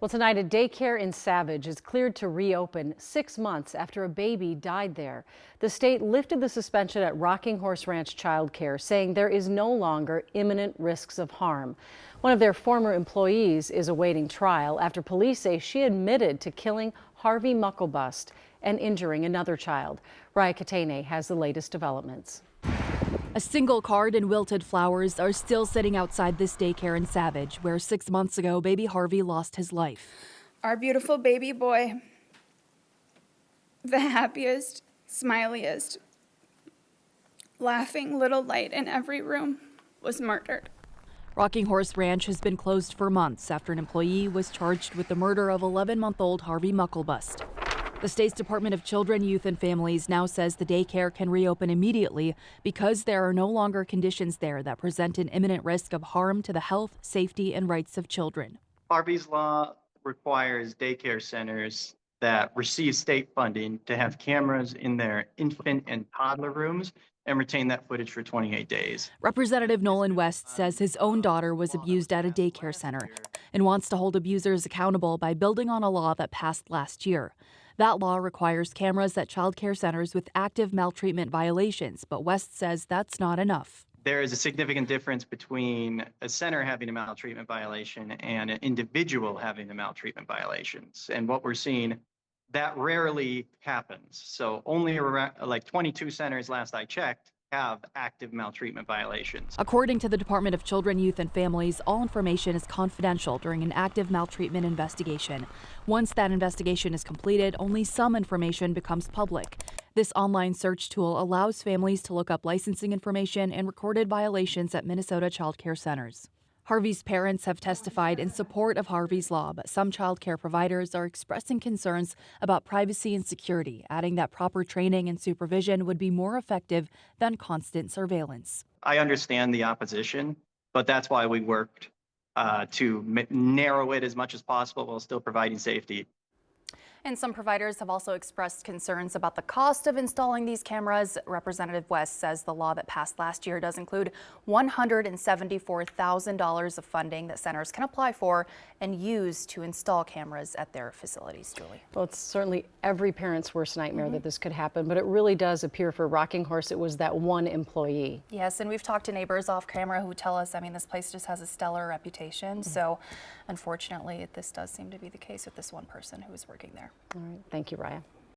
Well, tonight, a daycare in Savage is cleared to reopen 6 months after a baby died there. The state lifted the suspension at Rocking Horse Ranch Child Care, saying there is no longer imminent risks of harm. One of their former employees is awaiting trial after police say she admitted to killing Harvey Muklebust and injuring another child. Raya Katene has the latest developments. A single card and wilted flowers are still sitting outside this daycare in Savage, where 6 months ago, baby Harvey lost his life. Our beautiful baby boy, the happiest, smiliest, laughing little light in every room, was murdered. Rocking Horse Ranch has been closed for months after an employee was charged with the murder of 11-month-old Harvey Muklebust. The state's Department of Children, Youth and Families now says the daycare can reopen immediately because there are no longer conditions there that present an imminent risk of harm to the health, safety, and rights of children. Harvey's Law requires daycare centers that receive state funding to have cameras in their infant and toddler rooms and retain that footage for 28 days. Representative Nolan West says his own daughter was abused at a daycare center and wants to hold abusers accountable by building on a law that passed last year. That law requires cameras at child care centers with active maltreatment violations, but West says that's not enough. There is a significant difference between a center having a maltreatment violation and an individual having the maltreatment violations. And what we're seeing, that rarely happens. So only around, like 22 centers last I checked have active maltreatment violations. According to the Department of Children, Youth and Families, all information is confidential during an active maltreatment investigation. Once that investigation is completed, only some information becomes public. This online search tool allows families to look up licensing information and recorded violations at Minnesota child care centers. Harvey's parents have testified in support of Harvey's Law, but some child care providers are expressing concerns about privacy and security, adding that proper training and supervision would be more effective than constant surveillance. I understand the opposition, but that's why we worked to narrow it as much as possible while still providing safety. And some providers have also expressed concerns about the cost of installing these cameras. Representative West says the law that passed last year does include $174,000 of funding that centers can apply for and use to install cameras at their facilities. Julie. Well, it's certainly every parent's worst nightmare that this could happen, but it really does appear for Rocking Horse it was that one employee. Yes, and we've talked to neighbors off camera who tell us, I mean, this place just has a stellar reputation. So unfortunately, this does seem to be the case with this one person who was working there. All right. Thank you, Raya.